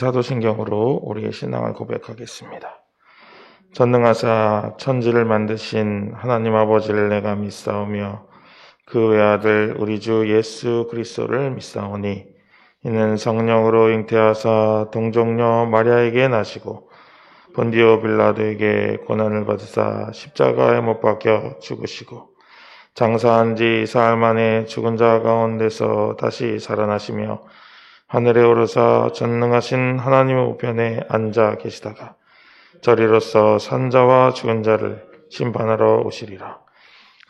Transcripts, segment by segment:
사도신경으로 우리의 신앙을 고백하겠습니다. 전능하사 천지를 만드신 하나님 아버지를 내가 믿사오며 그 외아들 우리 주 예수 그리스도를 믿사오니 이는 성령으로 잉태하사 동정녀 마리아에게 나시고 본디오 빌라도에게 고난을 받으사 십자가에 못 박혀 죽으시고 장사한 지 사흘 만에 죽은 자 가운데서 다시 살아나시며 하늘에 오르사 전능하신 하나님의 우편에 앉아 계시다가 저리로서 산자와 죽은 자를 심판하러 오시리라.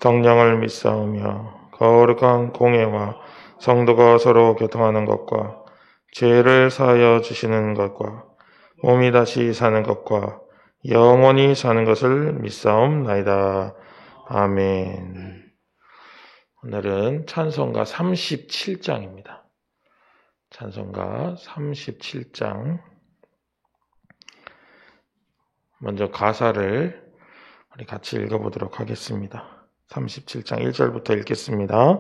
성령을 믿사오며 거룩한 공회와 성도가 서로 교통하는 것과 죄를 사하여 주시는 것과 몸이 다시 사는 것과 영원히 사는 것을 믿사옵나이다. 아멘. 오늘은 찬송가 37장입니다. 찬송가 37장. 먼저 가사를 우리 같이 읽어보도록 하겠습니다. 37장 1절부터 읽겠습니다.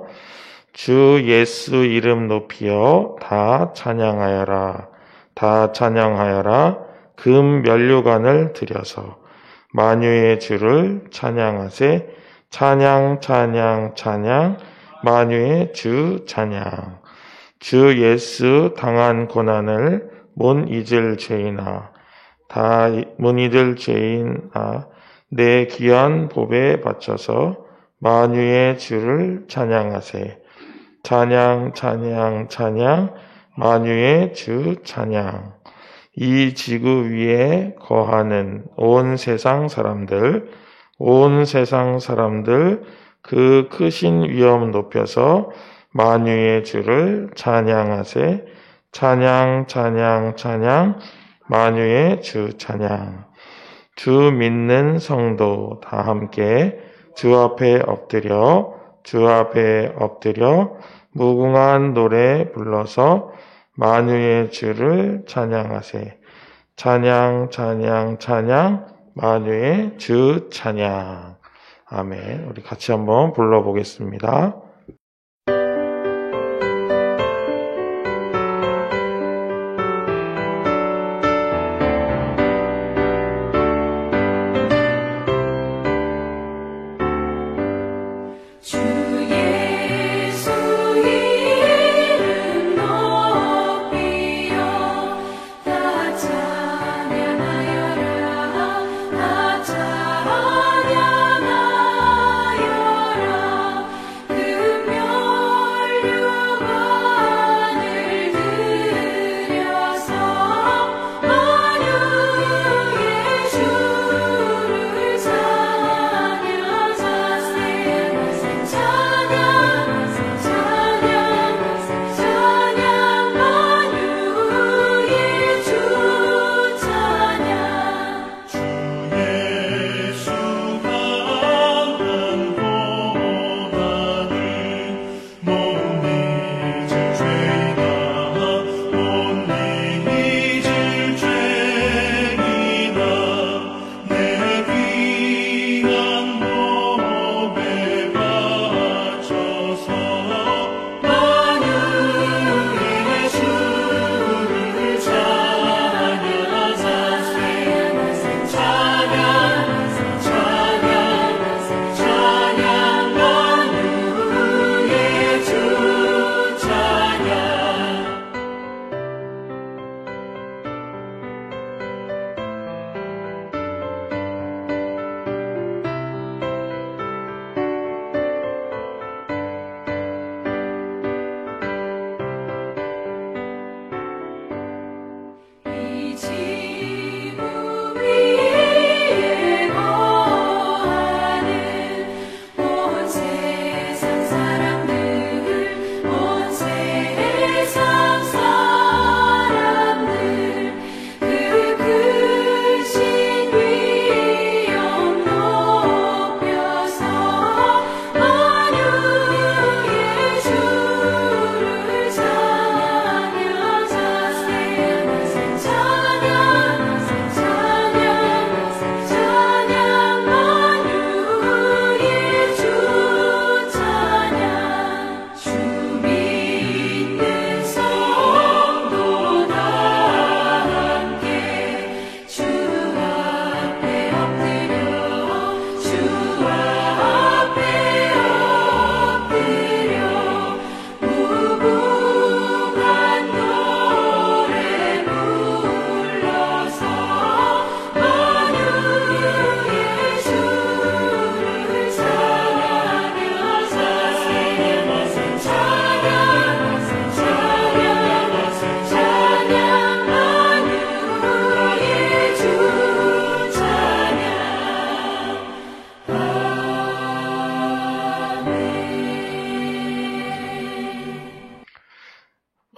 주 예수 이름 높이여 다 찬양하여라. 다 찬양하여라. 금 면류관을 들여서 만유의 주를 찬양하세. 찬양 찬양 찬양 만유의 주 찬양. 주 예수 당한 고난을 못 잊을 죄인아, 다 못 잊을 죄인아, 내 귀한 법에 바쳐서 만유의 주를 찬양하세. 찬양 찬양 찬양 만유의 주 찬양. 이 지구 위에 거하는 온 세상 사람들 그 크신 위엄 높여서 만유의 주를 찬양하세. 찬양 찬양 찬양 만유의 주 찬양. 주 믿는 성도 다 함께 주 앞에 엎드려 무궁한 노래 불러서 만유의 주를 찬양하세. 찬양 찬양 찬양 만유의 주 찬양. 아멘. 우리 같이 한번 불러보겠습니다. 그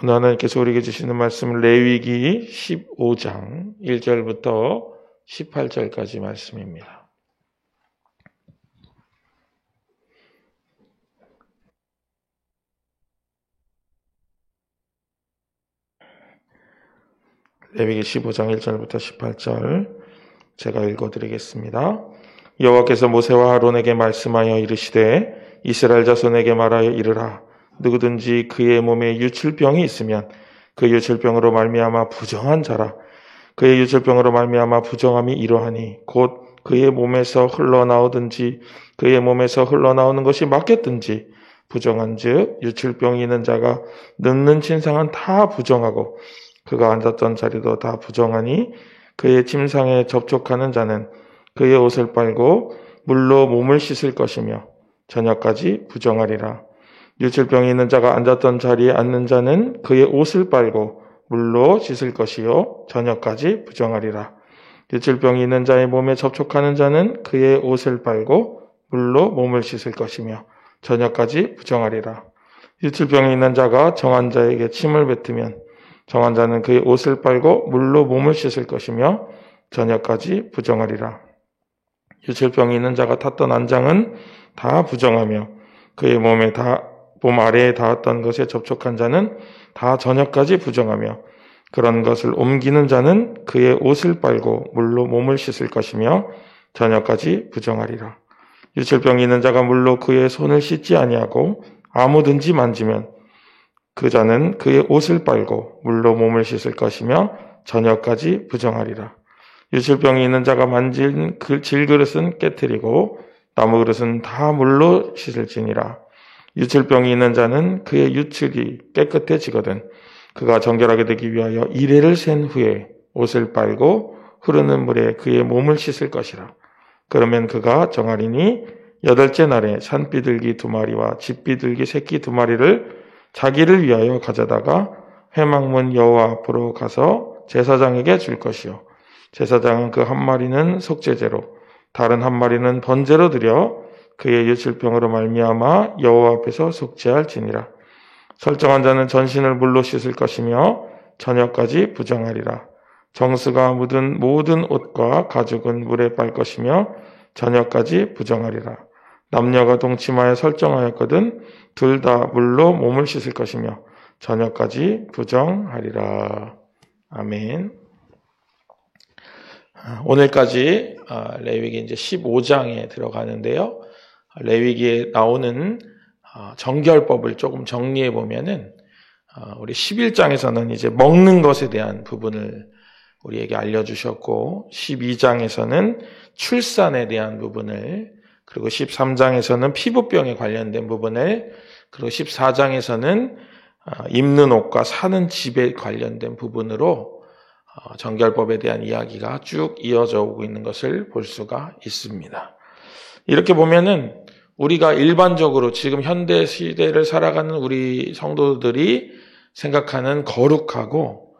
오늘 하나님께서 우리에게 주시는 말씀은 레위기 15장 1절부터 18절까지 말씀입니다. 레위기 15장 1절부터 18절 제가 읽어드리겠습니다. 여호와께서 모세와 아론에게 말씀하여 이르시되 이스라엘 자손에게 말하여 이르라. 누구든지 그의 몸에 유출병이 있으면 그 유출병으로 말미암아 부정한 자라. 그의 유출병으로 말미암아 부정함이 이러하니 곧 그의 몸에서 흘러나오든지 그의 몸에서 흘러나오는 것이 맞겠든지 부정한즉 유출병이 있는 자가 늙는 침상은 다 부정하고 그가 앉았던 자리도 다 부정하니 그의 침상에 접촉하는 자는 그의 옷을 빨고 물로 몸을 씻을 것이며 저녁까지 부정하리라. 유출병이 있는 자가 앉았던 자리에 앉는 자는 그의 옷을 빨고 물로 씻을 것이요 저녁까지 부정하리라. 유출병이 있는 자의 몸에 접촉하는 자는 그의 옷을 빨고 물로 몸을 씻을 것이며 저녁까지 부정하리라. 유출병이 있는 자가 정한 자에게 침을 뱉으면 정한 자는 그의 옷을 빨고 물로 몸을 씻을 것이며 저녁까지 부정하리라. 유출병이 있는 자가 탔던 안장은 다 부정하며 그의 몸 아래에 닿았던 것에 접촉한 자는 다 저녁까지 부정하며 그런 것을 옮기는 자는 그의 옷을 빨고 물로 몸을 씻을 것이며 저녁까지 부정하리라. 유출병이 있는 자가 물로 그의 손을 씻지 아니하고 아무든지 만지면 그 자는 그의 옷을 빨고 물로 몸을 씻을 것이며 저녁까지 부정하리라. 유출병이 있는 자가 만진 질그릇은 깨트리고 나무 그릇은 다 물로 씻을지니라. 유출병이 있는 자는 그의 유출이 깨끗해지거든 그가 정결하게 되기 위하여 이레를 센 후에 옷을 빨고 흐르는 물에 그의 몸을 씻을 것이라. 그러면 그가 정하리니 8째 날에 산비둘기 2마리와 집비둘기 새끼 2마리를 자기를 위하여 가져다가 회막문 여호와 앞으로 가서 제사장에게 줄 것이요 제사장은 그 1마리는 속죄제로 다른 1마리는 번제로 드려 그의 유출병으로 말미암아 여호와 앞에서 속죄할지니라. 설정한 자는 전신을 물로 씻을 것이며 저녁까지 부정하리라. 정수가 묻은 모든 옷과 가죽은 물에 빨 것이며 저녁까지 부정하리라. 남녀가 동침하여 설정하였거든 둘 다 물로 몸을 씻을 것이며 저녁까지 부정하리라. 아멘. 오늘까지 레위기 이제 15장에 들어가는데요. 레위기에 나오는 정결법을 조금 정리해 보면은 우리 11장에서는 이제 먹는 것에 대한 부분을 우리에게 알려주셨고 12장에서는 출산에 대한 부분을 그리고 13장에서는 피부병에 관련된 부분을 그리고 14장에서는 입는 옷과 사는 집에 관련된 부분으로 정결법에 대한 이야기가 쭉 이어져 오고 있는 것을 볼 수가 있습니다. 이렇게 보면은 우리가 일반적으로 지금 현대 시대를 살아가는 우리 성도들이 생각하는 거룩하고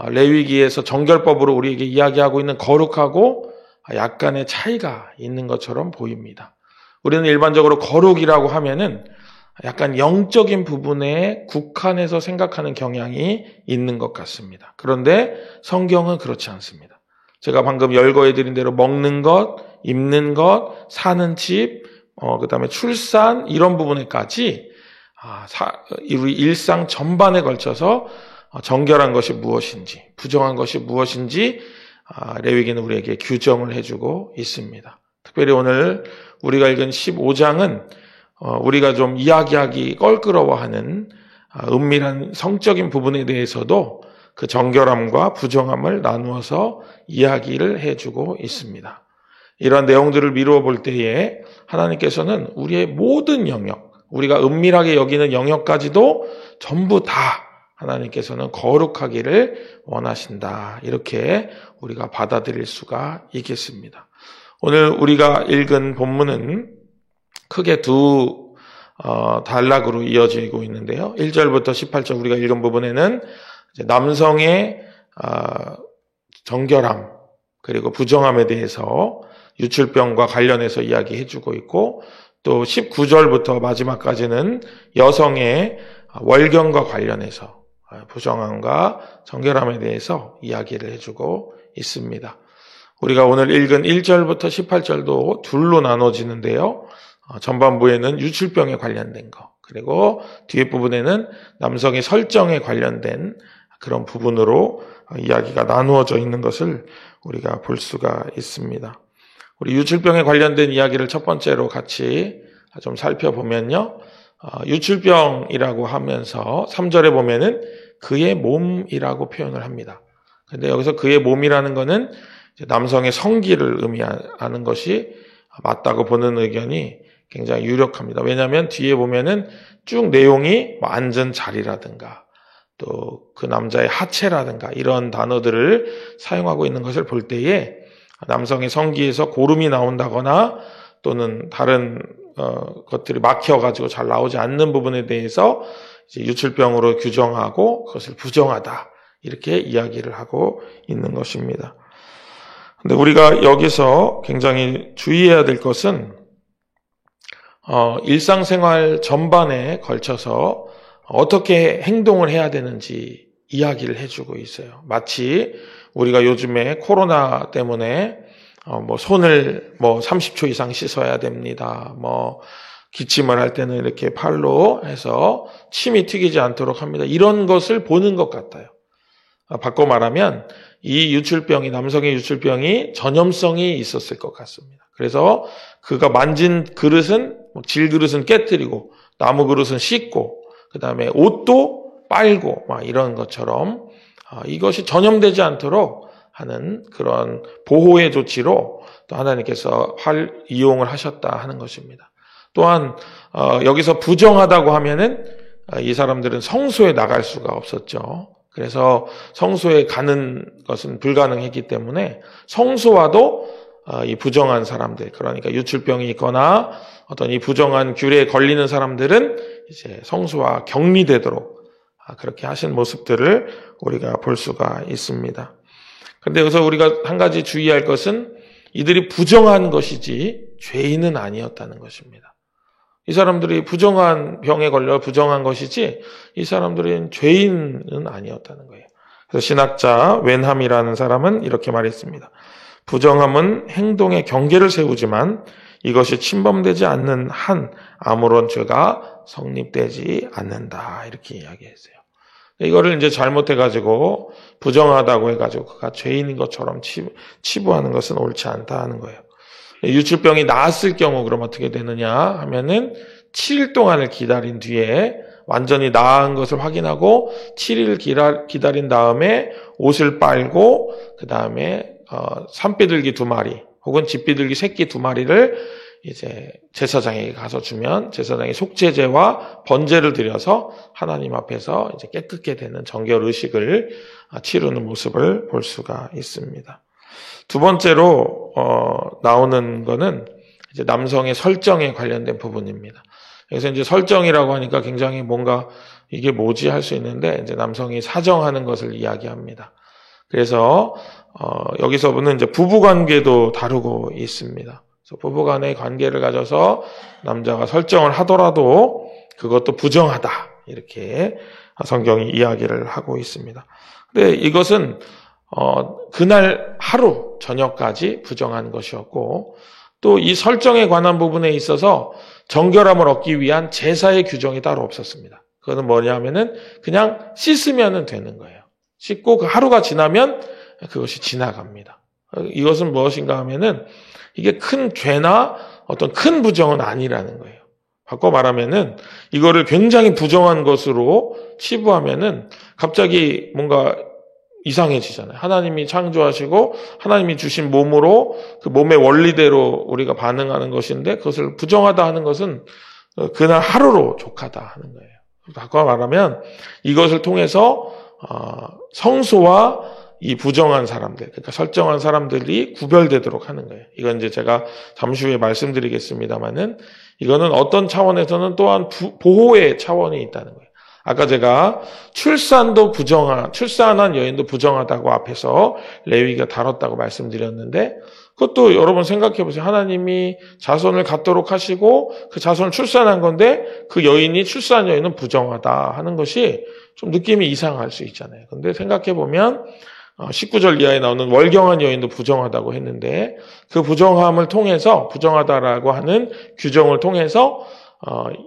레위기에서 정결법으로 우리에게 이야기하고 있는 거룩하고 약간의 차이가 있는 것처럼 보입니다. 우리는 일반적으로 거룩이라고 하면은 약간 영적인 부분에 국한해서 생각하는 경향이 있는 것 같습니다. 그런데 성경은 그렇지 않습니다. 제가 방금 열거해드린 대로 먹는 것, 입는 것, 사는 집, 그 다음에 출산 이런 부분에까지 우리 일상 전반에 걸쳐서 정결한 것이 무엇인지, 부정한 것이 무엇인지 레위기는 우리에게 규정을 해주고 있습니다. 특별히 오늘 우리가 읽은 15장은 우리가 좀 이야기하기 껄끄러워하는 은밀한 성적인 부분에 대해서도 그 정결함과 부정함을 나누어서 이야기를 해주고 있습니다. 이러한 내용들을 미루어 볼 때에 하나님께서는 우리의 모든 영역, 우리가 은밀하게 여기는 영역까지도 전부 다 하나님께서는 거룩하기를 원하신다. 이렇게 우리가 받아들일 수가 있겠습니다. 오늘 우리가 읽은 본문은 크게 두 단락으로 이어지고 있는데요. 1절부터 18절 우리가 읽은 부분에는 남성의 정결함 그리고 부정함에 대해서 유출병과 관련해서 이야기해주고 있고 또 19절부터 마지막까지는 여성의 월경과 관련해서 부정함과 정결함에 대해서 이야기를 해주고 있습니다. 우리가 오늘 읽은 1절부터 18절도 둘로 나눠지는데요. 전반부에는 유출병에 관련된 거, 그리고 뒤에 부분에는 남성의 설정에 관련된 그런 부분으로 이야기가 나누어져 있는 것을 우리가 볼 수가 있습니다. 우리 유출병에 관련된 이야기를 첫 번째로 같이 좀 살펴보면요. 유출병이라고 하면서 3절에 보면은 그의 몸이라고 표현을 합니다. 근데 여기서 그의 몸이라는 것은 남성의 성기를 의미하는 것이 맞다고 보는 의견이 굉장히 유력합니다. 왜냐하면 뒤에 보면은 쭉 내용이 앉은 자리라든가 또 그 남자의 하체라든가 이런 단어들을 사용하고 있는 것을 볼 때에 남성의 성기에서 고름이 나온다거나 또는 다른 것들이 막혀가지고 잘 나오지 않는 부분에 대해서 이제 유출병으로 규정하고 그것을 부정하다 이렇게 이야기를 하고 있는 것입니다. 근데 우리가 여기서 굉장히 주의해야 될 것은 일상생활 전반에 걸쳐서 어떻게 행동을 해야 되는지 이야기를 해주고 있어요. 마치 우리가 요즘에 코로나 때문에 손을 30초 이상 씻어야 됩니다. 기침을 할 때는 이렇게 팔로 해서 침이 튀기지 않도록 합니다. 이런 것을 보는 것 같아요. 바꿔 말하면 이 유출병이, 남성의 유출병이 전염성이 있었을 것 같습니다. 그래서 그가 만진 그릇은, 질그릇은 깨뜨리고, 나무 그릇은 씻고, 그 다음에 옷도 빨고, 이런 것처럼 이것이 전염되지 않도록 하는 그런 보호의 조치로 또 하나님께서 이용을 하셨다 하는 것입니다. 또한 여기서 부정하다고 하면은 이 사람들은 성소에 나갈 수가 없었죠. 그래서 성소에 가는 것은 불가능했기 때문에 성소와도 이 부정한 사람들, 그러니까 유출병이 있거나 어떤 이 부정한 규례에 걸리는 사람들은 이제 성소와 격리되도록 그렇게 하신 모습들을 우리가 볼 수가 있습니다. 그런데 여기서 우리가 한 가지 주의할 것은 이들이 부정한 것이지 죄인은 아니었다는 것입니다. 이 사람들이 부정한 병에 걸려 부정한 것이지 이 사람들은 죄인은 아니었다는 거예요. 그래서 신학자 웬함이라는 사람은 이렇게 말했습니다. 부정함은 행동의 경계를 세우지만 이것이 침범되지 않는 한 아무런 죄가 성립되지 않는다. 이렇게 이야기했어요. 이거를 이제 잘못해가지고 부정하다고 해가지고 그가 죄인인 것처럼 치부하는 것은 옳지 않다 하는 거예요. 유출병이 나았을 경우 그럼 어떻게 되느냐 하면은 7일 동안을 기다린 뒤에 완전히 나은 것을 확인하고 7일 기다린 다음에 옷을 빨고 그 다음에 산비둘기 2마리 혹은 집비둘기 새끼 2마리를 이제 제사장에게 가서 주면 제사장이 속죄제와 번제를 드려서 하나님 앞에서 이제 깨끗게 되는 정결 의식을 치르는 모습을 볼 수가 있습니다. 두 번째로 나오는 거는 이제 남성의 설정에 관련된 부분입니다. 그래서 이제 설정이라고 하니까 굉장히 뭔가 이게 뭐지 할 수 있는데 이제 남성이 사정하는 것을 이야기합니다. 그래서 여기서는 이제 부부 관계도 다루고 있습니다. 그래서 부부 간의 관계를 가져서 남자가 설정을 하더라도 그것도 부정하다. 이렇게 성경이 이야기를 하고 있습니다. 근데 이것은 그날 하루 저녁까지 부정한 것이었고 또 이 설정에 관한 부분에 있어서 정결함을 얻기 위한 제사의 규정이 따로 없었습니다. 그거는 뭐냐면은 그냥 씻으면 되는 거예요. 씻고 그 하루가 지나면 그것이 지나갑니다. 이것은 무엇인가 하면은 이게 큰 죄나 어떤 큰 부정은 아니라는 거예요. 바꿔 말하면은 이거를 굉장히 부정한 것으로 치부하면은 갑자기 뭔가 이상해지잖아요. 하나님이 창조하시고 하나님이 주신 몸으로 그 몸의 원리대로 우리가 반응하는 것인데 그것을 부정하다 하는 것은 그날 하루로 족하다 하는 거예요. 바꿔 말하면 이것을 통해서 성소와 이 부정한 사람들, 그러니까 설정한 사람들이 구별되도록 하는 거예요. 이건 이제 제가 잠시 후에 말씀드리겠습니다만은 이거는 어떤 차원에서는 또한 보호의 차원이 있다는 거예요. 아까 제가 출산한 여인도 부정하다고 앞에서 레위기가 다뤘다고 말씀드렸는데 그것도 여러분 생각해 보세요. 하나님이 자손을 갖도록 하시고 그 자손을 출산한 건데 그 여인이 출산 여인은 부정하다 하는 것이 좀 느낌이 이상할 수 있잖아요. 근데 생각해 보면 19절 이하에 나오는 월경한 여인도 부정하다고 했는데 그 부정함을 통해서 부정하다라고 하는 규정을 통해서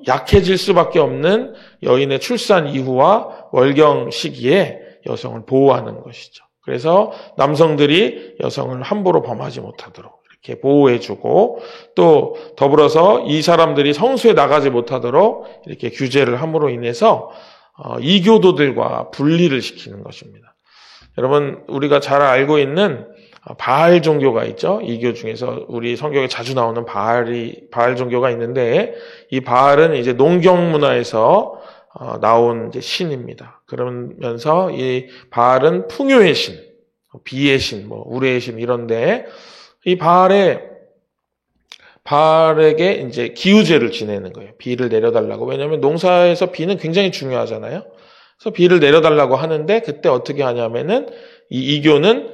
약해질 수밖에 없는 여인의 출산 이후와 월경 시기에 여성을 보호하는 것이죠. 그래서 남성들이 여성을 함부로 범하지 못하도록 이렇게 보호해주고 또 더불어서 이 사람들이 성수에 나가지 못하도록 이렇게 규제를 함으로 인해서 이교도들과 분리를 시키는 것입니다. 여러분 우리가 잘 알고 있는 바알 종교가 있죠. 이교 중에서 우리 성경에 자주 나오는 바알 종교가 있는데 이 바알은 이제 농경 문화에서 나온 이제 신입니다. 그러면서 이 바알은 풍요의 신, 비의 신, 우레의 신 이런데 이 바알에게 이제 기우제를 지내는 거예요. 비를 내려달라고. 왜냐하면 농사에서 비는 굉장히 중요하잖아요. 그래서 비를 내려달라고 하는데 그때 어떻게 하냐면은 이 이교는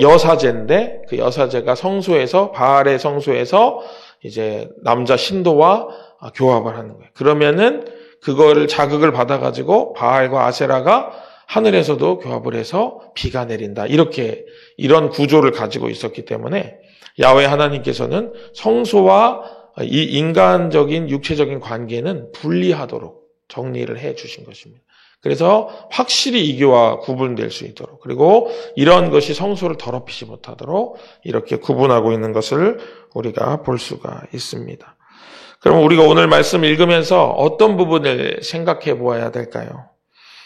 여사제인데 그 여사제가 성소에서 바알의 성소에서 이제 남자 신도와 교합을 하는 거예요. 그러면은 그거를 자극을 받아가지고 바알과 아세라가 하늘에서도 교합을 해서 비가 내린다. 이런 구조를 가지고 있었기 때문에 야훼 하나님께서는 성소와 이 인간적인 육체적인 관계는 분리하도록 정리를 해 주신 것입니다. 그래서 확실히 이교와 구분될 수 있도록 그리고 이런 것이 성소를 더럽히지 못하도록 이렇게 구분하고 있는 것을 우리가 볼 수가 있습니다. 그럼 우리가 오늘 말씀 읽으면서 어떤 부분을 생각해 보아야 될까요?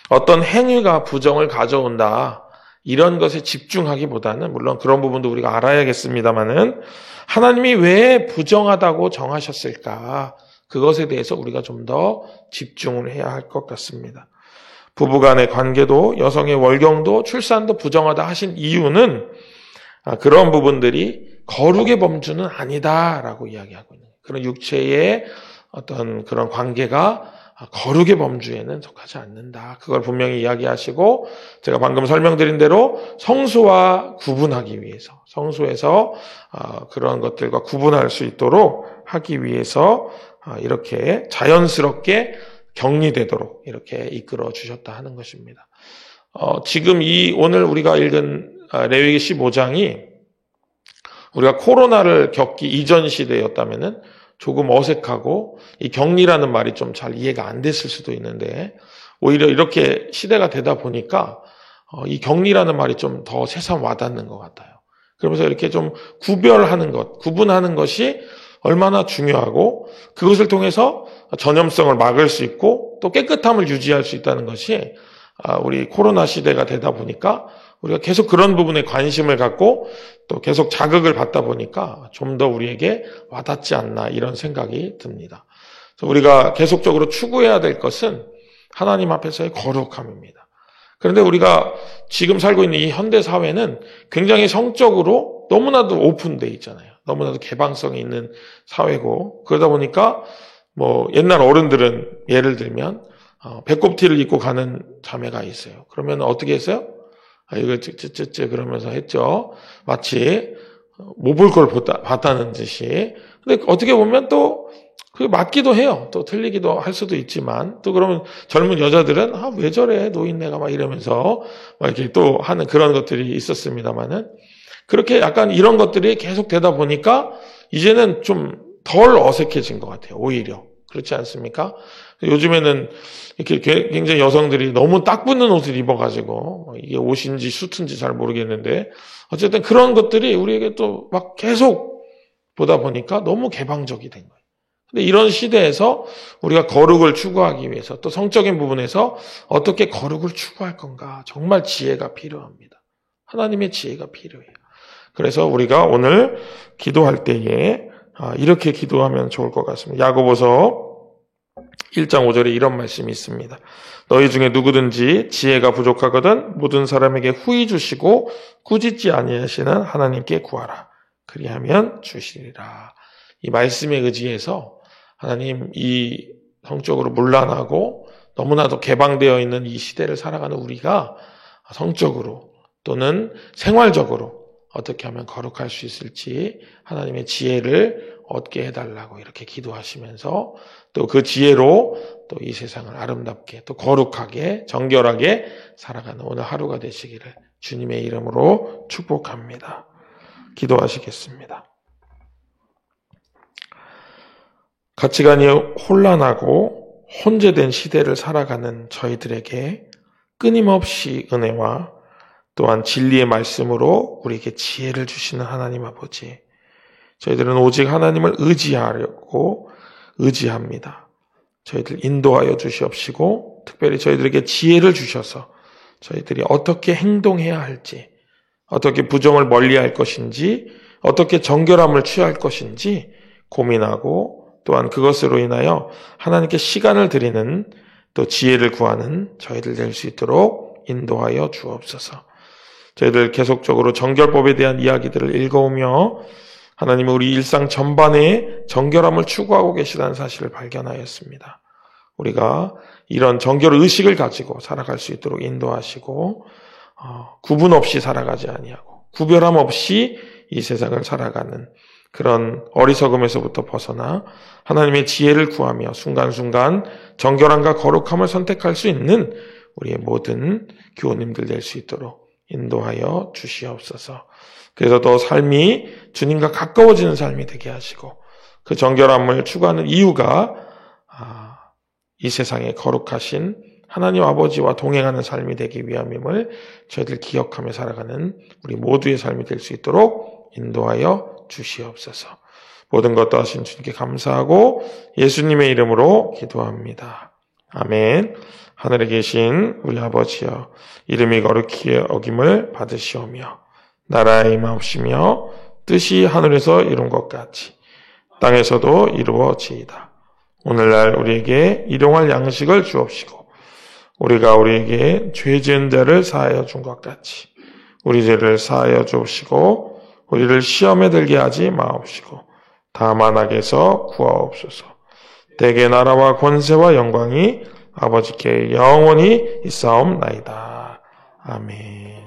어떤 행위가 부정을 가져온다. 이런 것에 집중하기보다는 물론 그런 부분도 우리가 알아야겠습니다만은 하나님이 왜 부정하다고 정하셨을까? 그것에 대해서 우리가 좀 더 집중을 해야 할 것 같습니다. 부부간의 관계도 여성의 월경도 출산도 부정하다 하신 이유는 그런 부분들이 거룩의 범주는 아니다라고 이야기하고 있는 거예요. 그런 육체의 어떤 그런 관계가 거룩의 범주에는 속하지 않는다. 그걸 분명히 이야기하시고 제가 방금 설명드린 대로 성소와 구분하기 위해서 성소에서 그런 것들과 구분할 수 있도록 하기 위해서 이렇게 자연스럽게 격리되도록 이렇게 이끌어 주셨다 하는 것입니다. 지금 오늘 우리가 읽은 레위기 15장이 우리가 코로나를 겪기 이전 시대였다면은 조금 어색하고 이 격리라는 말이 좀 잘 이해가 안 됐을 수도 있는데 오히려 이렇게 시대가 되다 보니까 이 격리라는 말이 좀 더 새삼 와닿는 것 같아요. 그러면서 이렇게 좀 구별하는 것, 구분하는 것이 얼마나 중요하고 그것을 통해서 전염성을 막을 수 있고 또 깨끗함을 유지할 수 있다는 것이 우리 코로나 시대가 되다 보니까 우리가 계속 그런 부분에 관심을 갖고 또 계속 자극을 받다 보니까 좀 더 우리에게 와닿지 않나 이런 생각이 듭니다. 그래서 우리가 계속적으로 추구해야 될 것은 하나님 앞에서의 거룩함입니다. 그런데 우리가 지금 살고 있는 이 현대 사회는 굉장히 성적으로 너무나도 오픈돼 있잖아요. 너무나도 개방성이 있는 사회고 그러다 보니까 옛날 어른들은 예를 들면 배꼽티를 입고 가는 자매가 있어요. 그러면 어떻게 했어요? 이거 쯔쯔쯔 그러면서 했죠. 마치 못 볼 걸 봤다는 듯이. 근데 어떻게 보면 또 그게 맞기도 해요. 또 틀리기도 할 수도 있지만 또 그러면 젊은 여자들은 왜 저래 노인네가 막 이러면서 막 이렇게 또 하는 그런 것들이 있었습니다만은 그렇게 약간 이런 것들이 계속 되다 보니까 이제는 좀 덜 어색해진 것 같아요. 오히려. 그렇지 않습니까? 요즘에는 이렇게 굉장히 여성들이 너무 딱 붙는 옷을 입어가지고 이게 옷인지 수트인지 잘 모르겠는데 어쨌든 그런 것들이 우리에게 또 막 계속 보다 보니까 너무 개방적이 된 거예요. 근데 이런 시대에서 우리가 거룩을 추구하기 위해서 또 성적인 부분에서 어떻게 거룩을 추구할 건가 정말 지혜가 필요합니다. 하나님의 지혜가 필요해요. 그래서 우리가 오늘 기도할 때에 이렇게 기도하면 좋을 것 같습니다. 야고보서 1장 5절에 이런 말씀이 있습니다. 너희 중에 누구든지 지혜가 부족하거든 모든 사람에게 후히 주시고 꾸짖지 아니하시는 하나님께 구하라. 그리하면 주시리라. 이 말씀에 의지해서 하나님 이 성적으로 문란하고 너무나도 개방되어 있는 이 시대를 살아가는 우리가 성적으로 또는 생활적으로 어떻게 하면 거룩할 수 있을지 하나님의 지혜를 얻게 해달라고 이렇게 기도하시면서 또 그 지혜로 또 이 세상을 아름답게 또 거룩하게 정결하게 살아가는 오늘 하루가 되시기를 주님의 이름으로 축복합니다. 기도하시겠습니다. 가치관이 혼란하고 혼재된 시대를 살아가는 저희들에게 끊임없이 은혜와 또한 진리의 말씀으로 우리에게 지혜를 주시는 하나님 아버지, 저희들은 오직 하나님을 의지하려고 의지합니다. 저희들 인도하여 주시옵시고 특별히 저희들에게 지혜를 주셔서 저희들이 어떻게 행동해야 할지, 어떻게 부정을 멀리할 것인지, 어떻게 정결함을 취할 것인지 고민하고 또한 그것으로 인하여 하나님께 시간을 드리는 또 지혜를 구하는 저희들 될 수 있도록 인도하여 주옵소서. 저희들 계속적으로 정결법에 대한 이야기들을 읽어오며 하나님은 우리 일상 전반에 정결함을 추구하고 계시다는 사실을 발견하였습니다. 우리가 이런 정결 의식을 가지고 살아갈 수 있도록 인도하시고 구분 없이 살아가지 아니하고 구별함 없이 이 세상을 살아가는 그런 어리석음에서부터 벗어나 하나님의 지혜를 구하며 순간순간 정결함과 거룩함을 선택할 수 있는 우리의 모든 교우님들 될 수 있도록 인도하여 주시옵소서. 그래서 더 삶이 주님과 가까워지는 삶이 되게 하시고 그 정결함을 추구하는 이유가 이 세상에 거룩하신 하나님 아버지와 동행하는 삶이 되기 위함임을 저희들 기억하며 살아가는 우리 모두의 삶이 될 수 있도록 인도하여 주시옵소서. 모든 것 도하신 주님께 감사하고 예수님의 이름으로 기도합니다. 아멘. 하늘에 계신 우리 아버지여, 이름이 거룩히 여김을 받으시오며 나라의 임하옵시며 뜻이 하늘에서 이룬 것 같이 땅에서도 이루어지이다. 오늘날 우리에게 일용할 양식을 주옵시고 우리가 우리에게 죄 지은 자를 사하여 준 것 같이 우리 죄를 사하여 주옵시고 우리를 시험에 들게 하지 마옵시고 다만 악에서 구하옵소서. 대개 나라와 권세와 영광이 아버지께 영원히 있사옵나이다. 아멘.